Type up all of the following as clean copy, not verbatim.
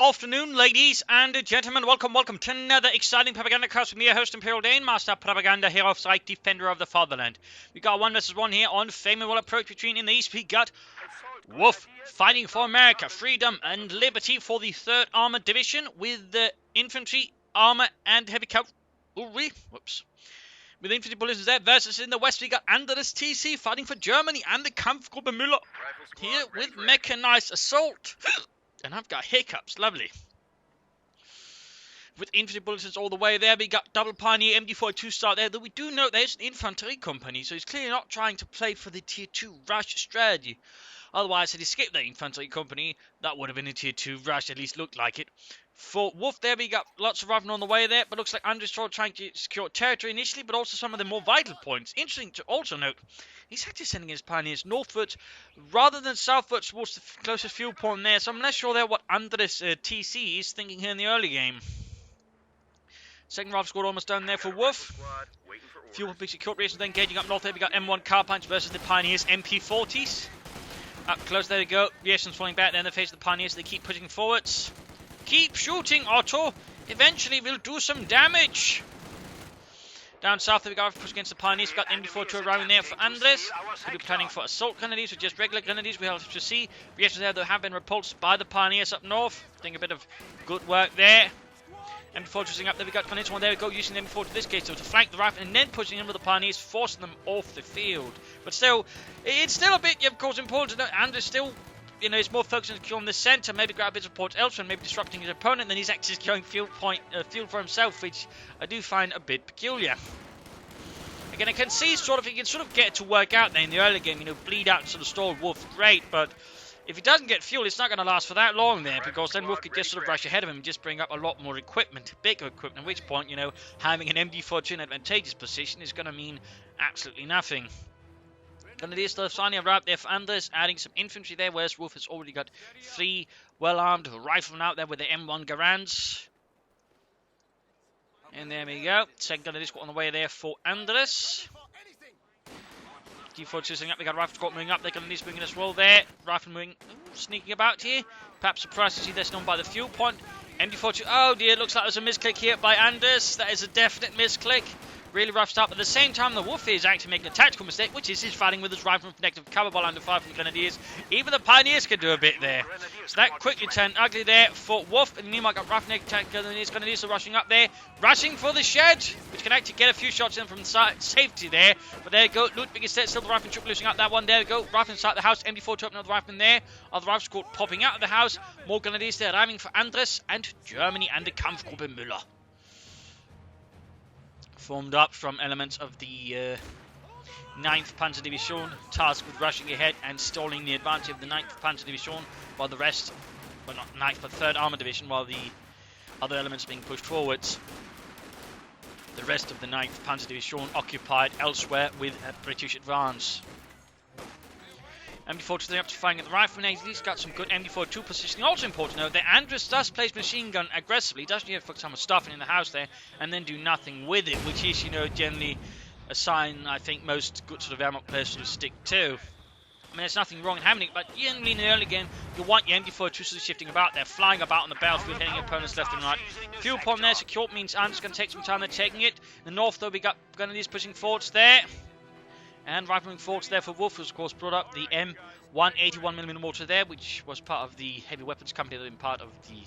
afternoon, ladies and gentlemen. Welcome to another exciting Propagandacast with me, your host, Imperial Dane, Master Propaganda, Hero of Sight, Defender of the Fatherland. We got 1 versus 1 here on Fame and Will Approach between in the East. We got Wuff fighting for America, freedom and liberty for the 3rd Armored Division with the infantry, armor and heavy cavalry. With infantry bulletins there versus in the West, we got Anders TC fighting for Germany and the Kampfgruppe Müller here with mechanized assault. And I've got hiccups, lovely. With infantry bulletins all the way there, we got double Pioneer MD42 start there, though we do note there's an infantry company, so he's clearly not trying to play for the tier 2 rush strategy. Otherwise, had he skipped that infantry company, that would have been a tier 2 rush, at least looked like it. For Wuff there, we got lots of riflemen on the way there, but looks like Andrew's trying to secure territory initially, but also some of the more vital points. Interesting to also note, he's actually sending his pioneers northwards rather than southwards towards the closest fuel point there, so I'm less sure there what Andres TC is thinking here in the early game. Second rifle squad almost done there for Wuff. Fuel being secured, reasons then engaging up north there, we got M1 car punch versus the Pioneers MP40s. Up close, there we go. Reactions falling back there in the face of the Pioneers, they keep pushing forwards. Keep shooting, Otto. Eventually we'll do some damage. Down south there we go, push against the Pioneers. We've got MD42 arriving there for Andres. We'll be planning for assault grenadiers or just regular grenadiers. We'll have to see. Reactions there though have been repulsed by the Pioneers up north. Doing a bit of good work there. MD4 pushing up there, we got Pioneers one there we go, using the MD4 in this case so to flank the rifle and then pushing in with the Pioneers, forcing them off the field. But still, it's still a bit, of course, important to note, Andres still, you know, he's more focused on securing the centre, maybe grab a bit of support elsewhere, maybe disrupting his opponent, then he's actually securing field for himself, which I do find a bit peculiar. Again, I can see he can sort of get it to work out there in the early game, you know, bleed out and sort of stall Wuff, great, but if he doesn't get fuel, it's not going to last for that long there, because then Wuff could just sort of rush ahead of him and just bring up a lot more equipment, bigger equipment, at which point, you know, having an MD42 in an advantageous position is going to mean absolutely nothing. Grenadiers still finally arrived there for Anders, adding some infantry there, whereas Wuff has already got 3 well-armed riflemen out there with the M1 Garands. And there we go. Second Grenadier squad on the way there for Anders. D4 choosing up, we got Rifle Squad moving up, they're going to need moving as well there. Rifle moving, sneaking about here. Perhaps surprised to see this done by the fuel point. MD42, oh dear, looks like there's a misclick here by Anders. That is a definite misclick. Really rough start, but at the same time, the Wuff is actually making a tactical mistake, which is he's fighting with his rifle from protective cover while under fire from the Grenadiers. Even the Pioneers can do a bit there. So that quickly turned ugly there for Wuff, and meanwhile got Roughneck Grenadiers are rushing up there, rushing for the shed, which can actually get a few shots in from the side, safety there. But there you go, Ludwig is set, still the rifle troop losing up that one. There we go, rifle inside the house, MD4 to another rifle there. Other rifle squad popping out of the house, more Grenadiers there arriving for Andres and Germany and the Kampfgruppe Müller. Formed up from elements of the 9th Panzer Division, tasked with rushing ahead and stalling the advance of the 9th Panzer Division, while the rest, well not 9th but 3rd Armored Division, while the other elements are being pushed forwards. The rest of the 9th Panzer Division occupied elsewhere with a British advance. MD42 up to firing at the rifleman. He's got some good MD42 positioning. Also important to note that Andres does place machine gun aggressively, doesn't have to put some stuff in the house there and then do nothing with it, which is, you know, generally a sign I think most good sort of ammo players sort of stick to. I mean, there's nothing wrong in having it, but generally in the early game, you want your MD42 sort of shifting about there, flying about on the battlefield, hitting opponents left and right. Fuel point there, secured means Andres going to take some time there taking it. In the north, though, we got Grenadiers pushing forwards there. And rifling forwards there for Wuff, who's of course brought up the M181mm mortar there, which was part of the heavy weapons company that had been part of the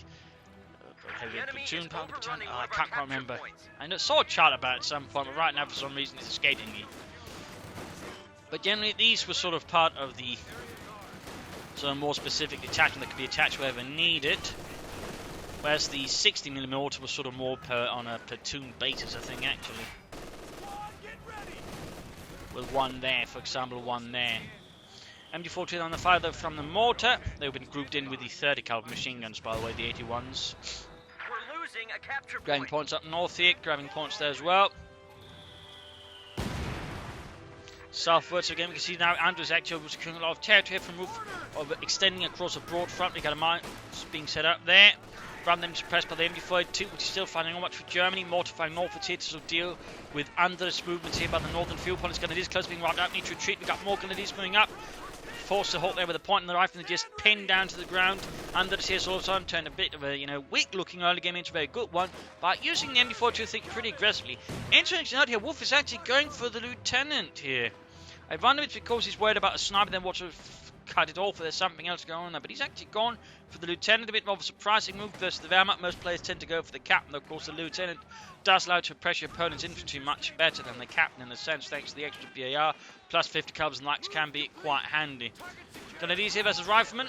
heavy platoon, part of the platoon. I can't quite remember. I saw a chart about it at some point, but right now for some reason it's escaping me. But generally these were sort of part of the sort of more specific detachment that could be attached wherever needed. Whereas the 60mm mortar was sort of more on a platoon basis, I think, actually. With one there, for example, one there. MD42 on the fire though from the mortar. They've been grouped in with the 30 caliber machine guns, by the way, the 81s. We're losing a capture grabbing point. Points up north here, grabbing points there as well. Southwards again, we can see now Andrews actually was securing a lot of territory from Wuff, extending across a broad front. We got a mine being set up there. From them suppressed by the MD42, which is still finding not much for Germany. Mortifying northwards here to sort of deal with Anders' movements here by the northern field points. Grenadiers close being robbed out, need to retreat. We got more Grenadiers moving up. forced to halt there with a point in the rifle and just pinned down to the ground. Andres here all of a sudden turned a bit of a, weak-looking early game into a very good one, but using the MD42 thinking pretty aggressively. Interesting to note here, Wuff is actually going for the lieutenant here. I wonder if it's because he's worried about a sniper, then wants to cut it off, or there's something else going on there. But he's actually gone for the lieutenant, a bit more of a surprising move versus the Wehrmacht. Most players tend to go for the captain, though of course the lieutenant does allow to pressure opponent's infantry much better than the captain in a sense, thanks to the extra BAR, plus 50 covers and likes can be quite handy. Grenadiers here versus riflemen.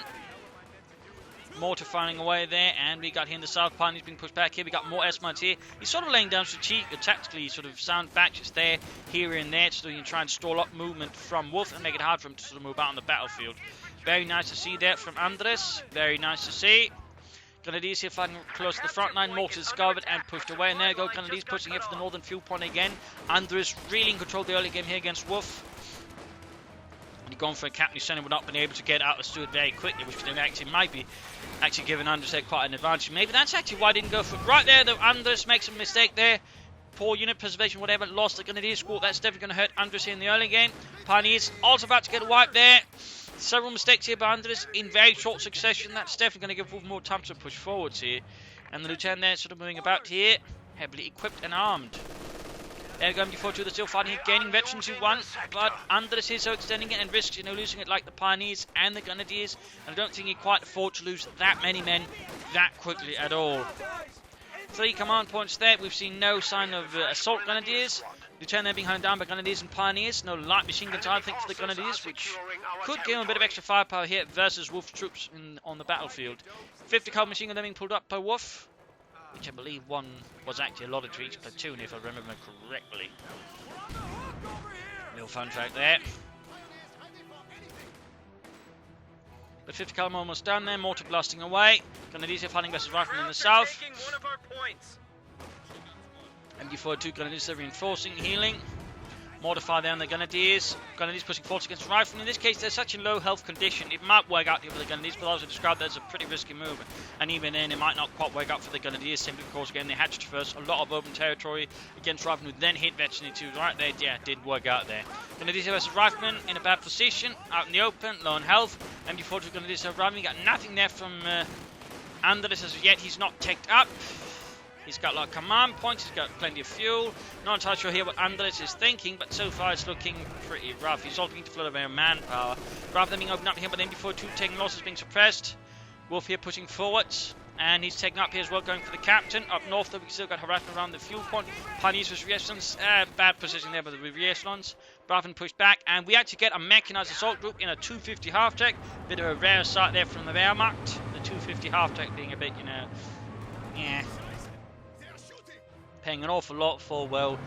Mortar firing away there, and we got here in the south part. He's being pushed back here. We got more S-mods here. He's sort of laying down strategic, tactically sort of sound batches there, here and there, so you can try and stall up movement from Wuff and make it hard for him to sort of move out on the battlefield. Very nice to see that from Andres. Very nice to see. Grenadiers here fighting close to the front line. Mortar discovered and pushed away, and there you go. Grenadiers pushing here for the northern fuel point again. Andres really in control of the early game here against Wuff. And gone for a captain who certainly would not been able to get out of Stuart very quickly, which actually might be giving Andres quite an advantage. Maybe that's actually why I didn't go for it. Right there, though, Andres makes a mistake there. Poor unit preservation, whatever, lost the Grenadier squad. That's definitely going to hurt Andres here in the early game. Pioneers also about to get wiped there. Several mistakes here by Andres in very short succession. That's definitely going to give Wolf more time to push forwards here. And the lieutenant there sort of moving about here, heavily equipped and armed. There going before two, they're still fighting here, gaining veterans who won, but Andres is so extending it and risks, losing it like the Pioneers and the Grenadiers. And I don't think he quite afford to lose that many men that quickly at all. 3 command points there. We've seen no sign of assault Grenadiers. Lieutenant there being honed down by Grenadiers and Pioneers. No light machine guns, I think, for the Grenadiers, which could give him a bit of extra firepower here versus Wolf's troops on the battlefield. 50 caliber machine gun being pulled up by Wuff, which I believe one was actually allotted to each platoon, if I remember correctly. Little fun fact there. But 50 caliber almost done there. Mortar blasting away. Grenadiers fighting versus riflemen in the south. MD42 Grenadiers are reinforcing, healing. Mortar fire there on the Grenadiers. Grenadiers pushing forward against riflemen. In this case, they're such a low health condition. It might work out here for the Grenadiers, but also described that as a pretty risky move. And even then, it might not quite work out for the Grenadiers, simply because, again, they had to traverse a lot of open territory against riflemen who then hit veteran too. Right there, yeah, it did work out there. Grenadiers versus riflemen in a bad position, out in the open, low on health. MD42 Grenadiers are arriving. Got nothing there from Andres as yet. He's not teched up. He's got like command points, he's got plenty of fuel. Not entirely sure here what Andres is thinking, but so far it's looking pretty rough. He's all looking to flood over manpower. Rather than being opened up here, but then before 2 taking losses being suppressed. Wolf here pushing forwards. And he's taking up here as well, going for the captain. Up north, though, we still got harassment around the fuel point. Pioneers versus Rieslands. Bad position there by the Rieslands. Braven pushed back, and we actually get a mechanized assault group in a 250 half-track. Bit of a rare sight there from the Wehrmacht. The 250 half-track being a bit, yeah, paying an awful lot for, well,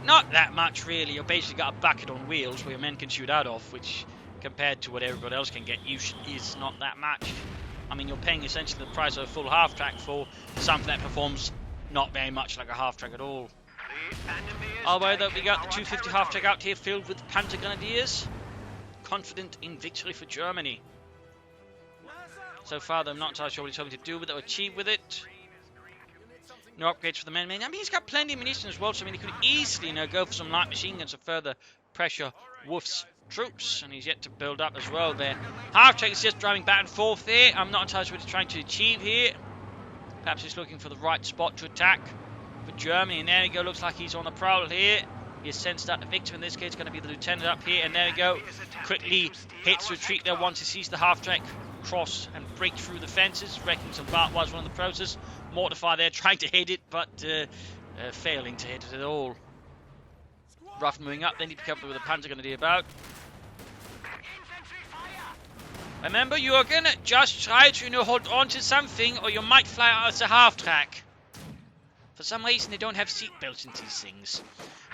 not that much really. You've basically got a bucket on wheels where your men can shoot out of, which compared to what everybody else can get usually is not that much. I mean, you're paying essentially the price of a full half-track for something that performs not very much like a half-track at all. Although though, we got the 250 half-track out here filled with Panther Grenadiers, confident in victory for Germany. So far, though, I'm not entirely sure what he's hoping to do with it or achieve with it. No upgrades for the men. I mean, he's got plenty of munitions as well, so I mean, he could easily, go for some light machine guns to further pressure Wuff's troops, and he's yet to build up as well there. Half-track is just driving back and forth here. I'm not entirely sure what he's trying to achieve here. Perhaps he's looking for the right spot to attack for Germany, and there we go. Looks like he's on the prowl here. He has sensed that the victim in this case is going to be the lieutenant up here, and there we go. Quickly hits retreat there once he sees the half-track cross and break through the fences, wrecking some barbed wires in the process. Mortar fire there, trying to hit it, but failing to hit it at all. Rough moving up, then he pick up with a Panther Grenadier about. Remember, you are gonna just try to hold on to something, or you might fly out as a half-track. For some reason, they don't have seatbelts in these things.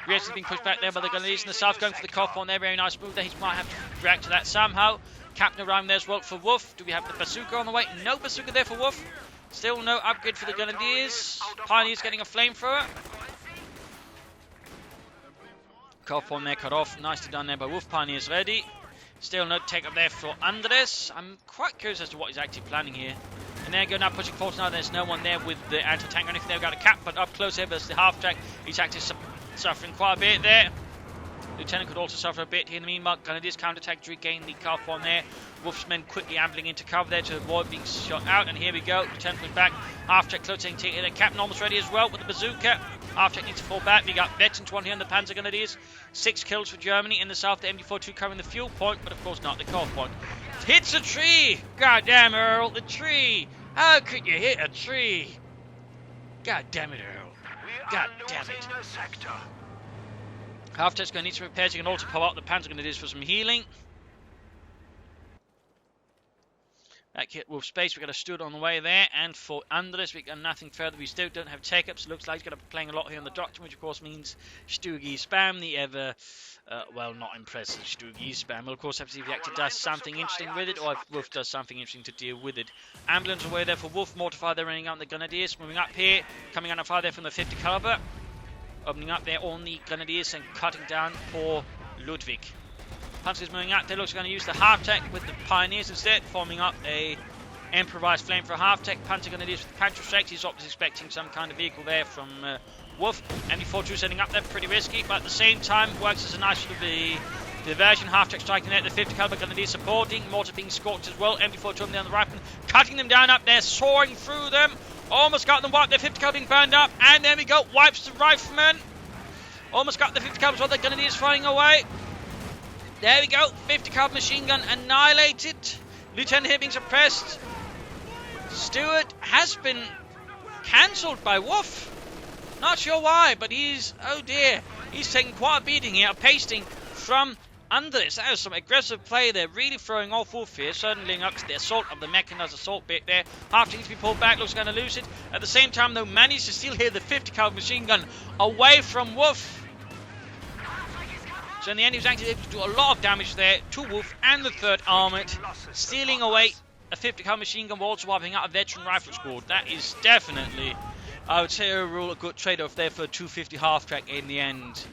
Rios is being pushed back there by the Grenadiers in the south, going for the CoH on there. Very nice move there. He might have to react to that somehow. Captain around there as well for Wuff. Do we have the bazooka on the way? No bazooka there for Wuff. Still no upgrade for the Grenadiers. Pioneers getting a flamethrower. CoH on there cut off. Nicely done there by Wuff. Pioneers ready. Still no take up there for Andres. I'm quite curious as to what he's actually planning here. And there you go, now pushing forward. Now there's no one there with the anti-tank or anything. They've got a cap, but up close here versus the half-track. He's actually suffering quite a bit there. Lieutenant could also suffer a bit here in the meanwhile. Grenadiers counterattack to regain the car form there. Wuff's men quickly ambling into cover there to avoid being shot out. And here we go. Lieutenant goes back. Half-track closing taking the captain almost ready as well with the bazooka. Half-track needs to fall back. We got veterans one here in the Panzer Grenadiers. 6 kills for Germany. In the south, the MD-42 covering the fuel point, but of course not the core point. Hits a tree! God damn, Earl, the tree! How could you hit a tree? God damn it, Earl. God damn it. Half-track's going to need some repairs. You can also pop out the Panzer Grenadiers for some healing. That hit Wolf space, we got a stud on the way there, and for Andres we got nothing further. We still don't have take-ups. Looks like he's going to be playing a lot here on the doctrine, which of course means Stuggy spam, the ever, well, not impressive Stuggy spam. We'll of course have to see if he actually does something interesting with it, or if Wolf does something interesting to deal with it. Ambulance away there for Wolf, mortified they're running out on the Grenadiers. Moving up here, coming under fire there from the 50 caliber. Opening up there on the Grenadiers and cutting down for Ludwig. Panzer's moving out. They're also going to use the half-tech with the Pioneers instead, forming up a improvised flame for a half-tech. Panzer Grenadiers with the Panther Strikes. He's obviously expecting some kind of vehicle there from Wuff. MD-42 setting up there, pretty risky, but at the same time works as a nice sort of a diversion. Half-tech striking there. The 50 caliber Grenadiers supporting. Mortar being scorched as well. MD-42 on the rifle, cutting them down up there, soaring through them. Almost got them wiped. Their 50 caliber being burned up, and there we go. Wipes the riflemen. Almost got the 50 caliber as well. The Grenadiers flying away. There we go, 50 caliber machine gun annihilated. Lieutenant here being suppressed. Stewart has been cancelled by Wuff. Not sure why, but he's, oh dear, he's taking quite a beating here, pasting from Andres. That was some aggressive play there, really throwing off Wuff here, certainly up to the assault of the mechanized assault bit there. Half needs to be pulled back, looks going to lose it. At the same time, though, managed to steal here the 50 caliber machine gun away from Wuff. So in the end, he was actually able to do a lot of damage there to Wuff and the 3rd Armoured, stealing away a 50 caliber machine gun, while also wiping out a veteran rifle squad. That is definitely, I would say, overall a good trade-off there for a 250 half-track in the end.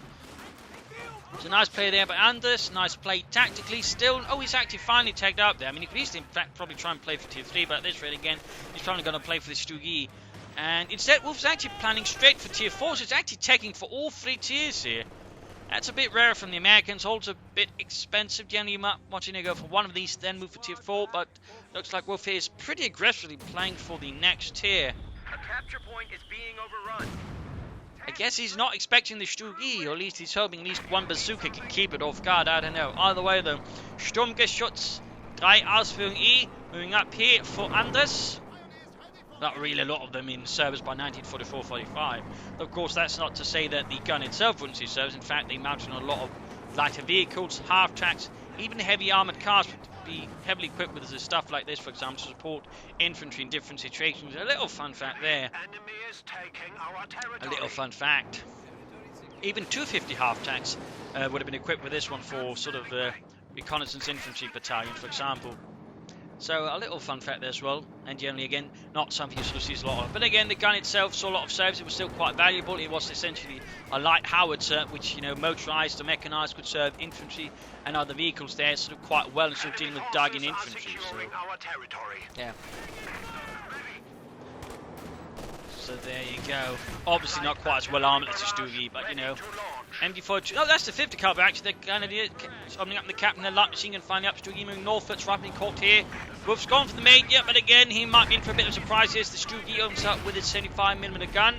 It's a nice play there by Anders, nice play tactically still. Oh, he's actually finally tagged out there. I mean, he could easily, in fact, probably try and play for tier 3, but at this rate, again, he's probably going to play for the Stuggy. And instead, Wuff's actually planning straight for tier 4, so it's actually taking for all 3 tiers here. That's a bit rare from the Americans, also a bit expensive. Generally, you might want to go for one of these, then move for tier 4, but looks like Wuff is pretty aggressively playing for the next tier. A capture point is being overrun. I guess he's not expecting the Stuggy, or at least he's hoping at least one bazooka can keep it off guard, I don't know. Either way though, Sturmgeschütz 3 Ausführung E, moving up here for Anders. Not really a lot of them in service by 1944-45. Of course, that's not to say that the gun itself wouldn't see service. In fact, they mounted on a lot of lighter vehicles, half-tracks, even heavy armoured cars would be heavily equipped with stuff like this, for example, to support infantry in different situations. A little fun fact there. A little fun fact. Even 250 half-tracks would have been equipped with this one for sort of reconnaissance infantry battalion, for example. So a little fun fact there as well, and generally again not something you sort of see a lot of. But again, the gun itself saw a lot of service. It was still quite valuable. It was essentially a light howitzer, which, you know, motorised or mechanised, could serve infantry and other vehicles there sort of quite well, and sort of dealing with Dagen infantry. So yeah. So there you go. Obviously not quite as well armoured as the Stuggy, but you know. MD-42. Oh, that's the 50 caliber actually. They're kind of opening up the captain, the light machine gun finally up. Stuggy moving northwards, right being caught here. Wuff's gone for the main, yeah, but again, he might be in for a bit of a surprise here as the Stuggy opens up with his 75mm gun.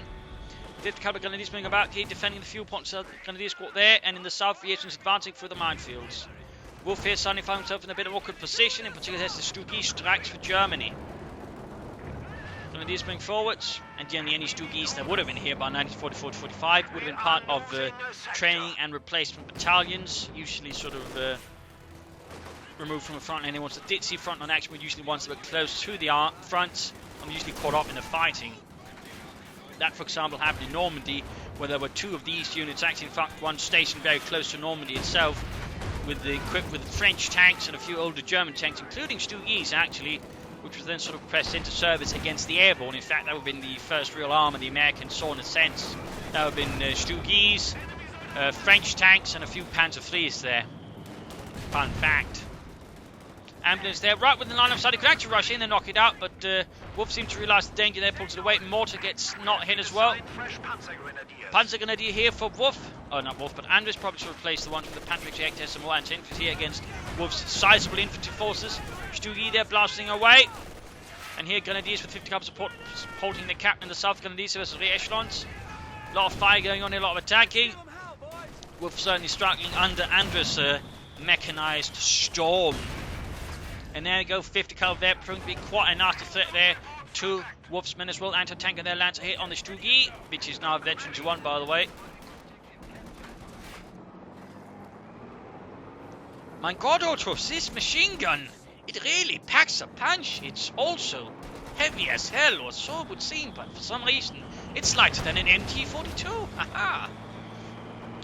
50 caliber Grenadiers moving about here, defending the fuel point. So Grenadiers caught there, and in the south, reagents advancing through the minefields. Wuff here suddenly found himself in a bit of an awkward position, in particular as the Stuggy strikes for Germany. Grenadiers moving forwards, and generally any Stuggys that would have been here by 1944-45 would have been part of training and replacement battalions, usually sort of removed from the front line. Any ones that did see front line action were usually ones that were close to the front and usually caught up in the fighting. That, for example, happened in Normandy, where there were 2 of these units, actually in fact one stationed very close to Normandy itself, equipped with French tanks and a few older German tanks, including Stuggys actually, which was then sort of pressed into service against the airborne. In fact, that would have been the first real armour the Americans saw in a sense. That would have been Stuggys, French tanks, and a few Panzer IIIs there. Fun fact. Ambulance there, right with the line of sight. He could actually rush in and knock it out, but Wuff seems to realise the danger there, pulls it away. Mortar gets not hit as well. Panzer Grenadier here for Wuff. Oh, not Wuff, but Andres probably should replace the ones with the Panther Ejector, some more anti-infantry here against Wuff's sizable infantry forces. Stugi there blasting away. And here Grenadiers with 50 caliber support, supporting the captain in the south. Grenadiers versus the echelons. A lot of fire going on here, a lot of attacking. Wuff certainly struggling under Andres' mechanised storm. And there we go, 50 caliber there, proving to be quite a nasty threat there to Wuff's men as well. Anti-tank and their Lancer hit on the Stugi, which is now Veterans 1, by the way. My God, Otros, this machine gun, it really packs a punch. It's also heavy as hell, or so it would seem, but for some reason, it's lighter than an MT-42. Haha.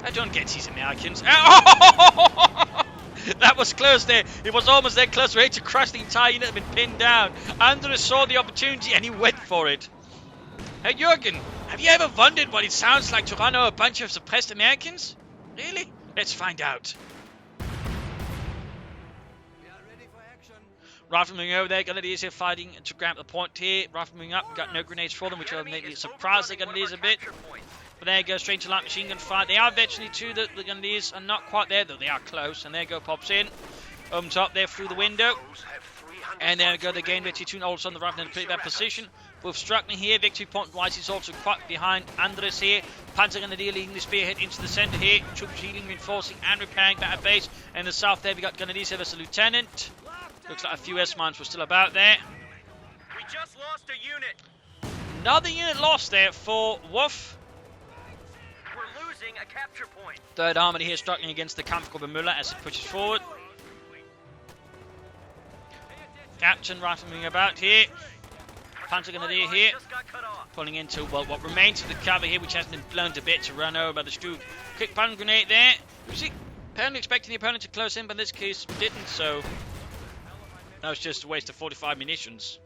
I don't get these Americans. That was close there. It was almost that close. Ready to crush the entire unit, had been pinned down. Andres saw the opportunity and he went for it. Hey Jürgen, have you ever wondered what it sounds like to run over a bunch of suppressed Americans? Really? Let's find out. Rifle moving over there, Grenadiers here fighting to grab the point here. Rifle moving up, got no grenades for them, which will maybe surprise the Grenadiers a bit. But there you go, straight to light machine gun fire. They are eventually too, the Grenadiers are not quite there, though they are close. And there you go, pops in. Opens up there through the window. And there you go, they gain victory 2 and all of a sudden the Riflemen in a pretty bad position. We've struck me here, victory point wise, he's also quite behind Andres here. Panzer Grenadier leading the spearhead into the centre here. Troops healing, reinforcing and repairing back at base. In the south there we got Grenadiers here versus Lieutenant. Looks like a few S-mines were still about there. We just lost a unit. Another unit lost there for Wuff. We're losing a capture point. Third Army here struggling against the Kampfgruppe Müller as it pushes forward. Captain rifle moving about here. Panzer Grenadier here. Pulling into, well, what remains of the cover here, which has been blown to bits to run over by the Stug. Quick panzer grenade there. Was he apparently expecting the opponent to close in, but in this case didn't, so that was just a waste of 45 munitions.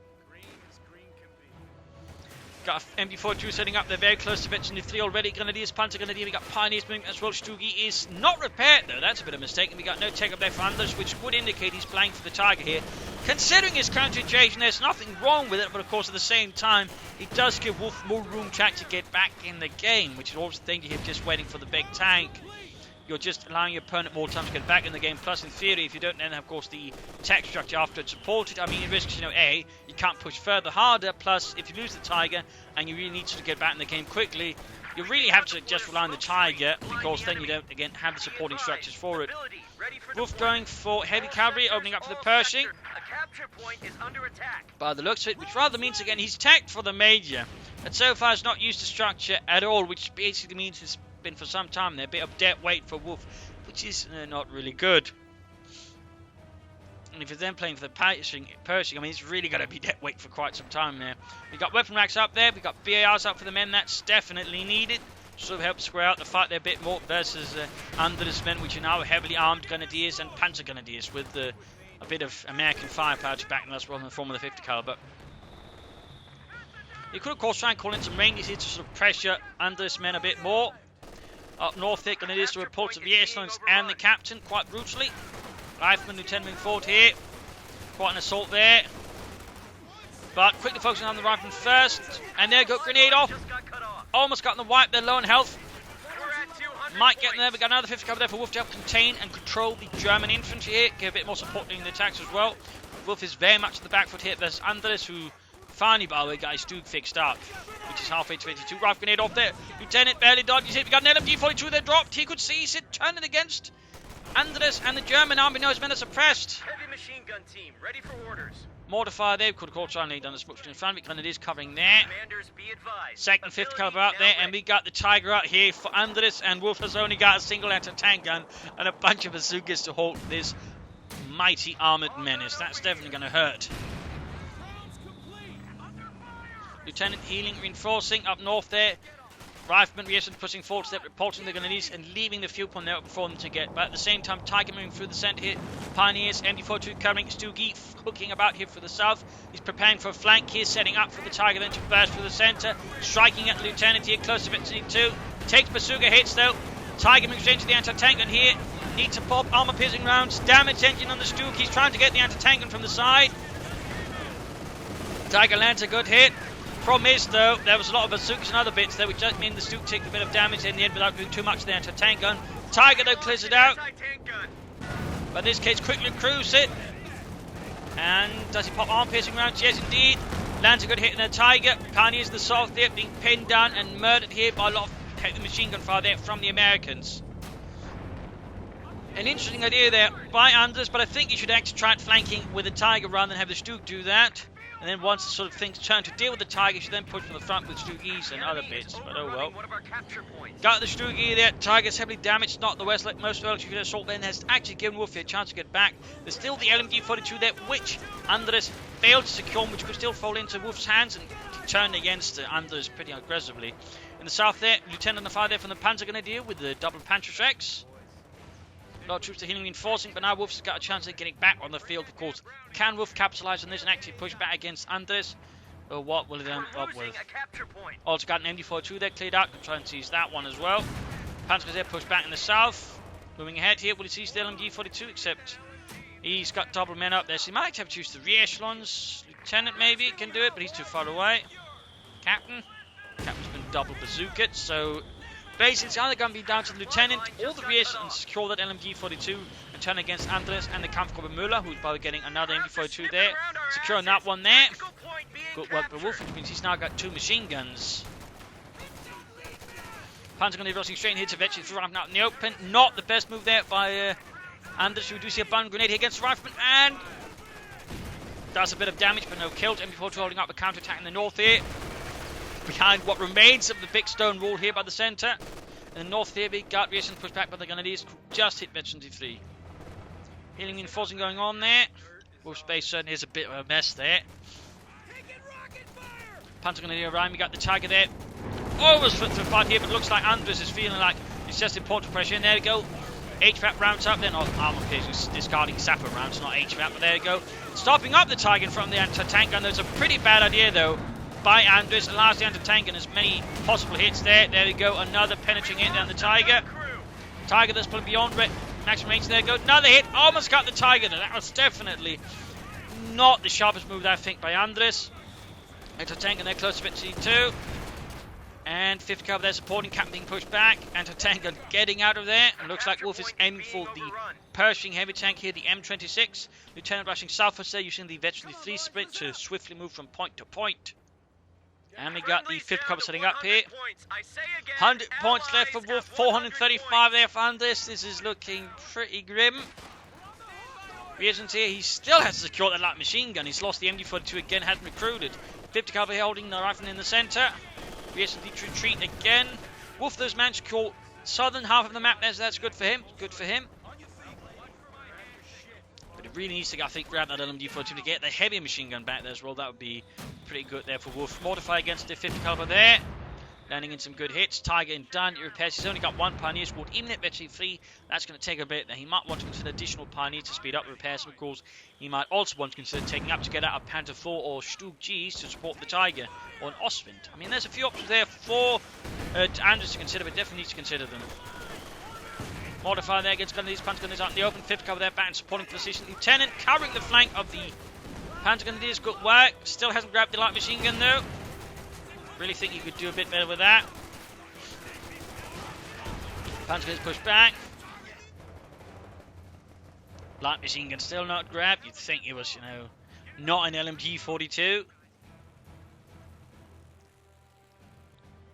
Got MD42 setting up, they're very close to Veteran 3 already. Grenadiers, Panzer Grenadier, we got Pioneers moving as well. Stugi is not repaired though, that's a bit of a mistake. And we got no take up there for Anders, which would indicate he's playing for the Tiger here. Considering his current situation, there's nothing wrong with it, but of course at the same time, it does give Wuff more room to actually get back in the game, which is always the danger here, just waiting for the big tank. You're just allowing your opponent more time to get back in the game. Plus, in theory, if you don't then have, of course, the tech structure after it's supported, I mean, it risks, A, you can't push further harder. Plus, if you lose the Tiger and you really need to get back in the game quickly, you really have to just rely on the Tiger, because then you don't, again, have the supporting structures for it. Wuff going for heavy cavalry, opening up for the Pershing. By the looks of it, which rather means, again, he's tagged for the Major. And so far has not used the structure at all, which basically means it's been for some time there, a bit of dead weight for Wuff, which is not really good. And if you're then playing for the Pershing, I mean, it's really going to be dead weight for quite some time there. We've got weapon racks up there, we've got BARs up for the men, that's definitely needed. Sort of help square out the fight there a bit more versus Anders' men, which are now heavily armed Grenadiers and Panzer Grenadiers with a bit of American firepower to back them as well in the form of the 50 caliber. You could of course try and call in some ranges here to sort of pressure Anders' men a bit more. Up north here, Grenadiers to reports of the echelons and the captain quite brutally. Rifleman Lieutenant moving forward here. Quite an assault there. But quickly focusing on the rifleman first. And there go, grenade off. Almost got them wiped, they're low on health. Might get there, we got another 50 cover there for Wuff to help contain and control the German infantry here. Give a bit more support during the attacks as well. Wuff is very much at the back foot here. There's Anders who finally, by the way, got his Stug fixed up, which is halfway to 82. Rifle grenade off there. Lieutenant barely dodges it. We got an LMG-42 there dropped. He could see it turning against Anders, and the German army now his men are suppressed. Heavy machine gun team, ready for orders. Mortar fire there. Could call try and lead on the smoke in front. We Grenadiers covering there. Commanders, be advised. Second, 50 caliber out there, and we got the Tiger out here for Anders, and Wuff has only got a single anti-tank gun and a bunch of bazookas to halt this mighty armoured menace. That's definitely going to hurt. Lieutenant healing, reinforcing up north there. Rifleman reissued pushing forward, step reporting the Grenadiers and leaving the fuel pond there for them to get. But at the same time, Tiger moving through the centre here. Pioneers, MD42 covering Stugi, hooking about here for the south. He's preparing for a flank here, setting up for the Tiger then to burst through the centre. Striking at the Lieutenant here, close to Victory 2. Takes bazooka hits though. Tiger moves into the anti-tank gun here. Need to pop armor-piercing rounds. Damage engine on the Stuke. He's trying to get the anti-tank gun from the side. Tiger lands a good hit. Problem is, though, there was a lot of bazookas and other bits there, which just mean the Stuke takes a bit of damage in the end without doing too much to the anti-tank gun. Tiger, though, clears it out. But in this case, quickly crews it. And does he pop arm-piercing rounds? Yes, indeed. Lands a good hit in the Tiger. Pioneers in the south there being pinned down and murdered here by a lot of heavy machine gun fire there from the Americans. An interesting idea there by Anders, but I think you should actually try flanking with the Tiger rather than have the Stuke do that. And then once the sort of things turn to deal with the Tiger, you should then push from the front with Stugies and other bits. But oh well. Got the Stugie there. Tiger's heavily damaged, not the west like most well. You could assault then has actually given Wuff a chance to get back. There's still the LMG-42 there, which Anders failed to secure, which could still fall into Wuff's hands and turn against Anders pretty aggressively. In the south there, Lieutenant on the fire there from the Panzergrenadier with the double Panzerschrecks. A lot of troops are healing reinforcing, but now Wuff's got a chance of getting back on the field, of course. Can Wuff capitalise on this and actually push back against Anders? Or what will it end up with? Also got an MD-42 there cleared out. Can try and seize that one as well. Panzergrenadier pushed back in the south. Moving ahead here, will he seize the LMG-42? Except he's got double men up there, so he might have to choose the re-echelons. Lieutenant maybe can do it, but he's too far away. Captain's been double bazookaed, so basically it's either going to be down to the Lieutenant or the rear and secure that LMG-42 and turn against Andres and the Kampfgruppe Müller, who's probably getting another MG-42 there. Securing that one there. Good work by Wuff, which means he's now got 2 machine guns. Panzergrenadier rushing straight in here to Vetchi for out in the open. Not the best move there by Anders. We do see a bomb grenade here against the rifleman and does a bit of damage but no kills. MG-42 holding up a counter-attack in the north here. Behind what remains of the big stone wall here by the centre. In the north here, big guard reaction pushed back by the Grenadiers. Just hit Vet-73. Healing and enforcing going on there. Wolf's base certainly is a bit of a mess there. Panzergrenadier around, we got the Tiger there. Almost flipped to a fight here, but looks like Andres is feeling like it's just important pressure. And there we go. HVAP rounds up. They're not armor piercing, discarding sapper rounds, not HVAP, but there we go. Stopping up the Tiger in front of the anti-tank gun. That's a pretty bad idea though by Andres. Allows the anti-tank and as many possible hits there. There we go. Another penetrating hit down the Tiger. Tiger that's pulling beyond maximum range. There we go. Another hit. Almost got the Tiger. That was definitely not the sharpest move I think by Andres. Anti-tank and they're close to Vet-72. And 50 cover there supporting, Captain being pushed back. Anti-tank getting out of there. And looks like Wuff is aiming for the Pershing heavy tank here, the M26. Lieutenant rushing southwards there using the Vet-73 sprint to swiftly move from point to point. And we got the 5th cover setting up here. 100 points left for Wuff, 435 there for Andres. This is looking pretty grim. Reasons here, he still has to secure that light machine gun. He's lost the MG-42 again, hasn't recruited. 50 cover here holding the rifle in the centre. Reasons to retreat again. Wuff those managed to call southern half of the map there, so that's good for him. Good for him. But it really needs to, I think, grab that LMG-42 to get the heavy machine gun back there as well. That would be pretty good there for Wuff. Mortify against the 50 caliber there. Landing in some good hits. Tiger in done. It repairs. He's only got 1 Pioneer squad. Even at Vet-73, that's going to take a bit. Now, he might want to consider additional Pioneer to speed up the repairs. Of course, he might also want to consider taking up to get out a Panther 4 or Stug Gs to support the Tiger or an Ostwind. I mean, there's a few options there for Anders to consider, but definitely needs to consider them. Mortify there against Grenadiers. Panzergrenadiers out in the open. 5th cover there, back in supporting position. Lieutenant covering the flank of the Panzergrenadiers. Good work. Still hasn't grabbed the light machine gun though. Really think you could do a bit better with that. Panzergrenadiers pushed back. Light machine gun still not grabbed. You'd think it was, you know, not an LMG-42.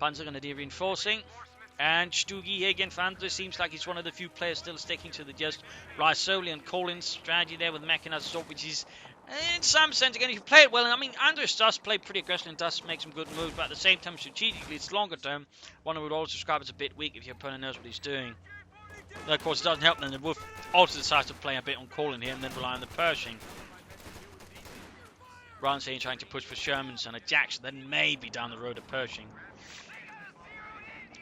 Panzergrenadier reinforcing. And Stugi here again for Andres. Seems like he's one of the few players still sticking to the just rely solely on Collins strategy there with the mechanized assault, which is, in some sense, again, if you play it well, and I mean, Andres does play pretty aggressive and does make some good moves, but at the same time, strategically, it's longer term. One would also describe as a bit weak if your opponent knows what he's doing. But of course, it doesn't help, then the Wuff also decides to play a bit on Colin here and then rely on the Pershing. Rather than trying to push for Shermans and a Jackson, then maybe down the road a Pershing.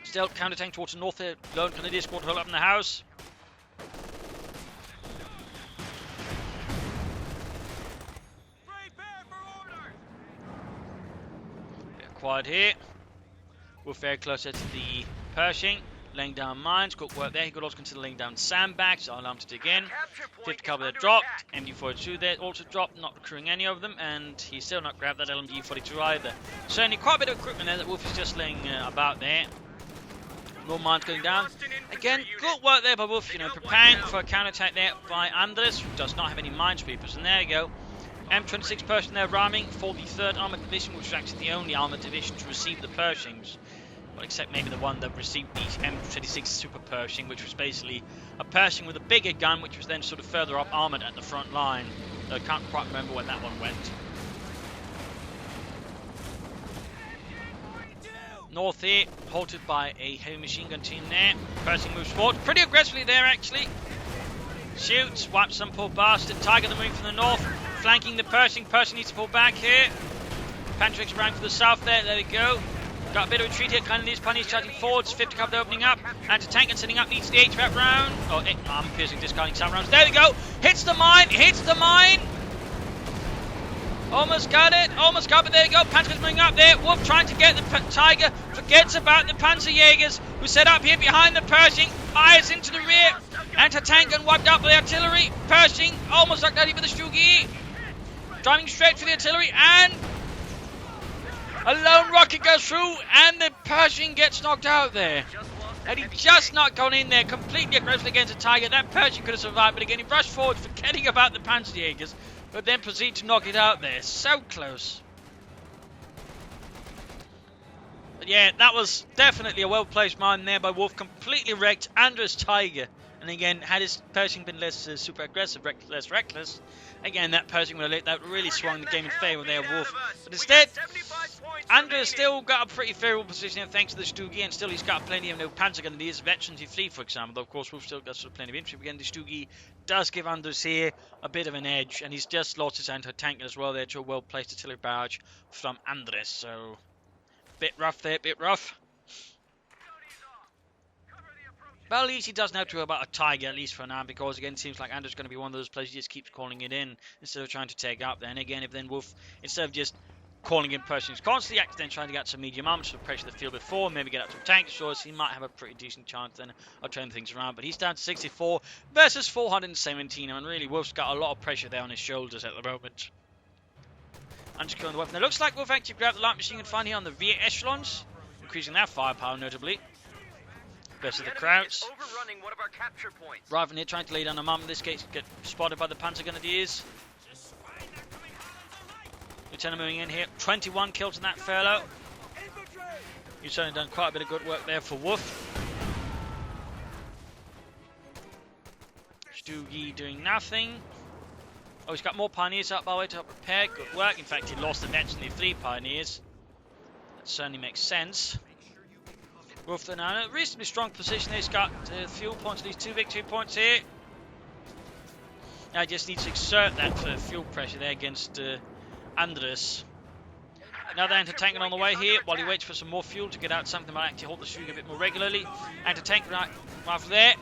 Still counter-tank towards the north here. Lone Grenadier squad hold up in the house. Bit quiet here. We're very closer to the Pershing. laying down mines. Good work there. He could also consider laying down sandbags. I'll allow him to dig in. Capture point 50 is caliber under dropped. attack. MG42 there also dropped, not recruiting any of them, and he's still not grabbed that LMG42 either. Certainly quite a bit of equipment there that Wuff is just laying about there. More mines going down. Again, good work there by Wuff, you know, preparing for a counterattack there by Andres, who does not have any minesweepers. And there you go. M26 Pershing there ramming for the 3rd Armoured Division, which was actually the only Armoured Division to receive the Pershings. Well, except maybe the one that received the M26 Super Pershing, which was basically a Pershing with a bigger gun, which was then sort of further up armoured at the front line. So I can't quite remember when that one went. North here, halted by a heavy machine gun team there. Pershing moves forward, pretty aggressively there actually. Shoots, wipes some poor bastard. Tiger the moving from the north, flanking the Pershing. Pershing needs to pull back here. Pantrix around for the south there, there we go. Got a bit of a retreat here, kind of these punies charging forwards. 50 cover opening up. Anti-tank and sending up needs the HVAC round. Oh, armor piercing, discarding sound rounds. There we go. Hits the mine, hits the mine. Almost got it, almost got it. There you go. Pantrix moving up there. Wuff trying to get the Tiger. Forgets about the Panzerjägers who set up here behind the Pershing. Fires into the rear. Anti-tank gun wiped out by the artillery. Pershing almost knocked out even the Stugi. Driving straight for the artillery and a lone rocket goes through and the Pershing gets knocked out there. Had he just not gone in there completely aggressive against the Tiger, that Pershing could have survived. But again, he rushed forward, forgetting about the Panzerjägers, but then proceeded to knock it out there. So close. But yeah, that was definitely a well-placed mine there by Wuff. Completely wrecked Andres Tiger. And again, had his Pershing been less super aggressive, less reckless, again, that Pershing would have that really swung the game in favour there of Wuff. But instead, Andres still got a pretty favourable position here thanks to the Stugi, and still he's got plenty of no Panzer gun. These veterans who flee, for example. Though, of course, Wuff still got sort of plenty of infantry. Again, the Stugi does give Andres here a bit of an edge, and he's just lost his anti-tank as well there to a well-placed artillery barrage from Andres. So, bit rough there, bit rough. But at least he does now to about a Tiger, at least for now, because again, it seems like Andres is going to be one of those players who just keeps calling it in instead of trying to take up there. And again, if then Wuff, instead of just calling in Pershings constantly, actually then trying to get some medium armor to pressure the field before, maybe get up to a tank source, he might have a pretty decent chance then of turning things around. But he's down to 64 versus 417, and really Wuff's got a lot of pressure there on his shoulders at the moment. I'm just killing the weapon. It looks like Wuff actually grabbed the light machine gun finally on the rear echelons, increasing their firepower notably. Versus the Krauts. Rather here trying to lay down a mum, in this case get spotted by the Panzer Grenadiers. Lieutenant moving in here, 21 kills in that furlough. He's certainly done quite a bit of good work there for Wuff. Stugi doing nothing. Oh, he's got more pioneers up by the way to help repair. Good work. In fact, he lost the nets in the 3 pioneers. That certainly makes sense. Wuff now in a reasonably strong position. He's got fuel points, at least 2 victory points here. Now he just needs to exert that fuel pressure there against Andres. Another anti-tank on the way here while he waits for some more fuel to get out. Something might actually hold the Stugi a bit more regularly. Anti-tank rifle there.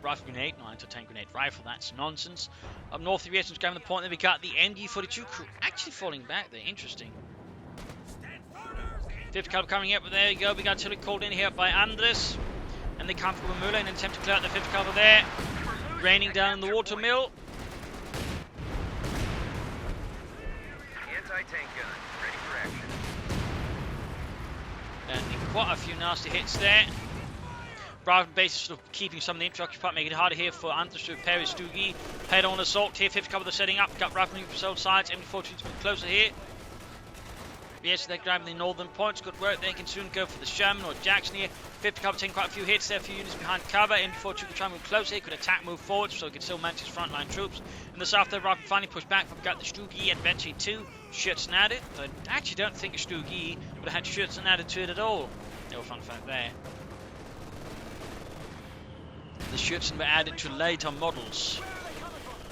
Rifle grenade, no anti-tank grenade rifle, that's nonsense. Up north, the Vietnam's grabbing the point. Then we got the MG42 crew actually falling back there. Interesting. 50 caliber coming up, but there you go. We got artillery called in here by Andres. And they come from Mula in an attempt to clear out the 50 caliber there. Raining down in the water mill. Anti-tank gun, ready for action. And quite a few nasty hits there. Bravo base is sort of keeping some of the infantry occupied, making it harder here for Andres to repair his Stugi. Head on assault here, 50 caliber they're setting up. Got Bravo moving from both sides. MG42 to move closer here. Yes, they're grabbing the northern points. Good work. They can soon go for the Sherman or Jackson here. 50 cover taking quite a few hits there. A few units behind cover. M42 can try and move closer here. Could attack, move forward, so he can still manage his frontline troops. In the south, they're finally pushed back. We've got the Stugi Adventure 2. Schützen added. I actually don't think a Stugi would have had Schützen added to it at all. No fun fact there. The Schützen were added to later models,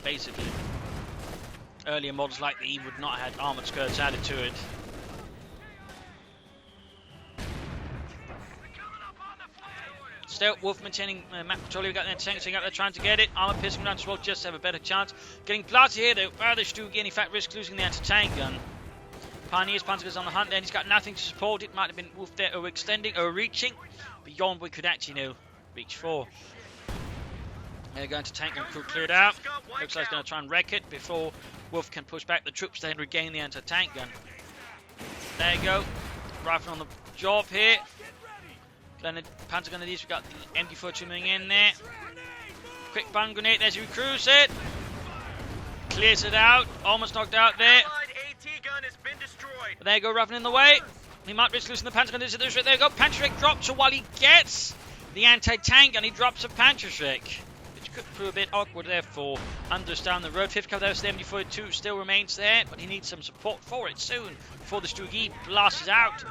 basically. Earlier models like the E would not have had armoured skirts added to it. Still, Wuff maintaining map control. We've got the tanks up there trying to get it. Armour piercing rounds as well, just to have a better chance. Getting blasted here, though, by the Stugi, and in fact risk losing the anti-tank gun. Pioneer's Panzer's on the hunt there, and he's got nothing to support it. Might have been Wuff there overextending, overreaching, beyond what we could actually, reach for. They're going to tank and crew cleared out. Looks like he's going to try and wreck it before Wuff can push back the troops to regain the anti-tank gun. There you go. Rifle on the job here. Panzer Grenadiers, we've got the MD42 moving in there. Quick bun grenade as you cruise it. Clears it out. Almost knocked out there. But there you go, Raven in the way. He might risk losing the Panzer Grenadiers. There you go. Panzerschreck drops, so while he gets the anti-tank gun, he drops a Panzerschreck. Which could prove a bit awkward there for Anders down the road. 5th cover there, the MD42 still remains there, but he needs some support for it soon before the Stug blasts out.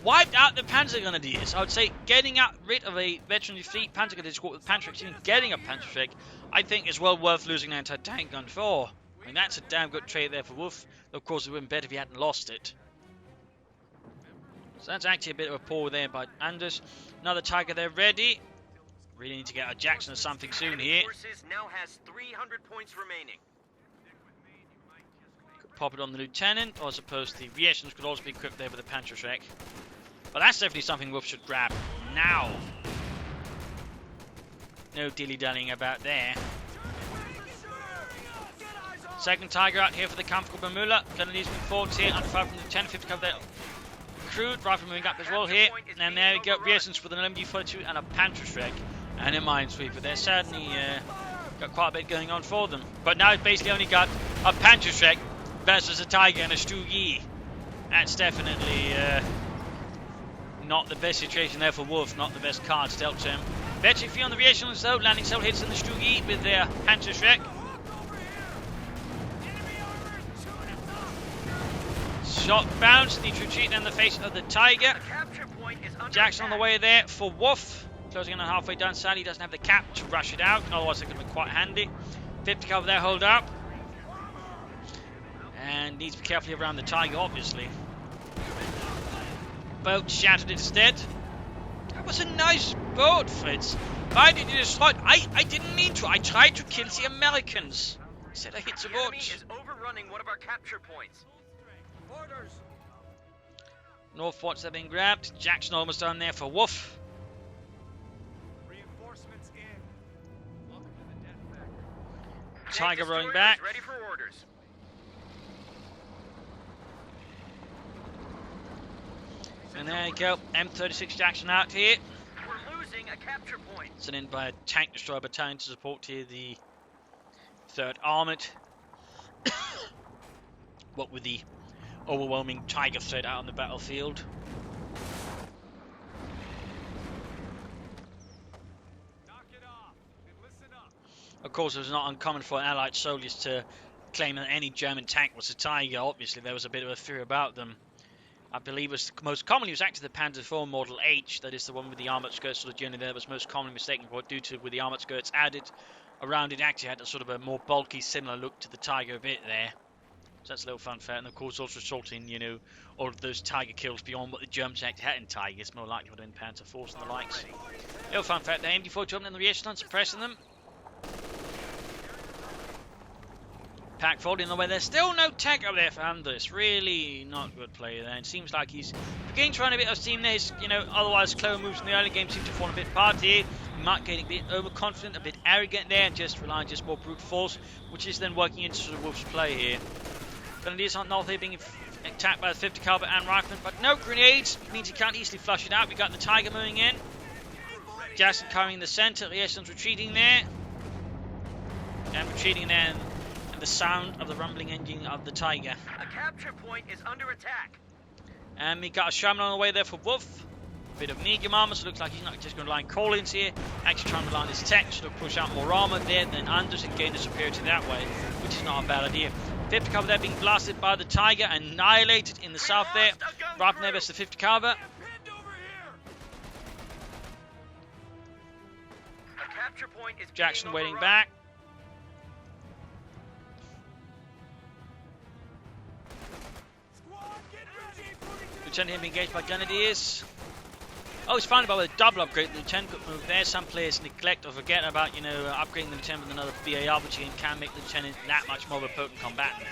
Wiped out the Panzer Grenadiers. I would say getting rid of a veteran fleet Panzer Grenadiers with Panzerschreck, even getting a Panzerschreck, I think is well worth losing an anti-tank gun for. I mean, that's a damn good trade there for Wuff. Of course, it would have been better if he hadn't lost it. So that's actually a bit of a pull there by Anders. Another Tiger there ready. Really need to get a Jackson or something soon here. Now has 300 points remaining. Could pop it on the Lieutenant, or I suppose the reactions could also be equipped there with a Panzerschreck. But that's definitely something Wuff should grab now. No dilly-dallying about there. Second Tiger out here for the comfortable Bermuda. Grenadiers moving forward here, under fire from the 10-50 cover there. Crude, rifle moving up as well here. And there we go, reactions with an MD42 and a Panzerschreck. And a minesweeper. They're certainly got quite a bit going on for them. But now it's basically only got a Panzerschreck versus a Tiger and a Stug. That's definitely not the best situation there for Wuff, not the best cards dealt to him. Better if you're on the reactions though, landing several hits in the Stug with their Panzerschreck. Shot bounced, needs to retreat in the face of the Tiger. Jackson on the way there for Wuff. Closing in on halfway down, sadly he doesn't have the cap to rush it out, otherwise it could have been quite handy. 50 cover there, hold up. And needs to be carefully around the Tiger, obviously. Boat shattered instead. That was a nice boat, Fritz. Why did you just slide? I didn't mean to. I tried to kill the Americans. Instead I hit the boat. Is overrunning one of our capture points. North forts have been grabbed. Jackson almost down there for Wuff. Reinforcements in. Welcome to the death factory. Tiger rowing back. Ready for orders. And there you go. M36 Jackson out here. We're losing a capture point. Sent in by a tank destroyer battalion to support here the 3rd Armoured. What with the overwhelming Tiger threat out on the battlefield. Knock it off and listen up. Of course, it was not uncommon for Allied soldiers to claim that any German tank was a Tiger. Obviously, there was a bit of a fear about them. I believe it was most commonly was actually the Panzer IV Model H, that is the one with the armoured skirts sort of journey there, was most commonly mistaken for it due to with the armoured skirts added around it actually had a sort of a more bulky, similar look to the Tiger a bit there. So that's a little fun fact, and of course also resulting, all of those Tiger kills beyond what the Germans actually had in Tigers, more likely would have been Panzer IVs and the likes. Little fun fact, the MD4 jumping in the rear, suppressing them. Pack folding the way. There's still no tech up there for Anders. Really not good play there. It seems like he's beginning to run a bit of steam there. Otherwise clever moves in the early game seem to fall a bit apart here. He might get a bit overconfident, a bit arrogant there, and just relying just more brute force, which is then working into sort of Wuff's play here. Grenadiers on north here being attacked by the 50 caliber and riflemen, but no grenades means he can't easily flush it out. We got the Tiger moving in. Jackson covering the center. Rieson's retreating there. And retreating there. The sound of the rumbling engine of the Tiger. A capture point is under attack. And we got a Sherman on the way there for Wuff. Bit of medium armor, so it looks like he's not just going to line Collins here. Actually trying to line his tech to push out more armor there than Anders and gain the superiority that way, which is not a bad idea. 50 caliber there being blasted by the Tiger, annihilated in the south there. Right from there, that's the 50 caliber. A capture point is Jackson being waiting overrun. back. Lieutenant here being engaged by Grenadiers. Oh, he's fine about a double upgrade. The Lieutenant could move there. Some players neglect or forget about, upgrading the Lieutenant with another BAR, which can make the Lieutenant that much more of a potent combatant.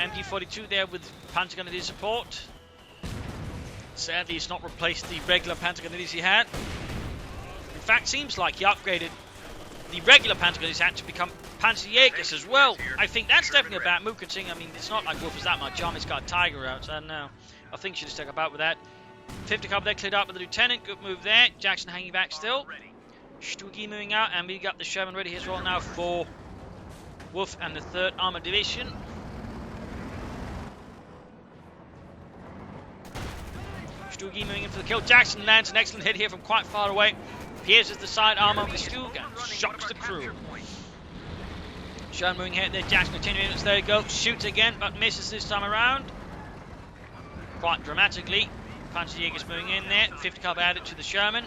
MG42 there with Panzer Grenadier support. Sadly, it's not replaced the regular Panzer Grenadiers he had. In fact, seems like he upgraded the regular Panzer Grenadiers had to become Panzerjägers as well. I think that's definitely a bad move, considering, I mean, it's not like Wuff has that much armor. He's got a Tiger out, so I don't know. I think he should have stuck about with that. 50 cover there, cleared up with the Lieutenant. Good move there. Jackson hanging back still. Stugi moving out, and we got the Sherman ready as well now for Wuff and the 3rd Armored Division. Stugi moving in for the kill. Jackson lands an excellent hit here from quite far away. Pierces the side armor with Stug and shocks the crew. Sherman moving here there. Jackson continuing. There you go. Shoots again, but misses this time around. Quite dramatically. Panzerjägers moving in there. 50 caliber added to the Sherman.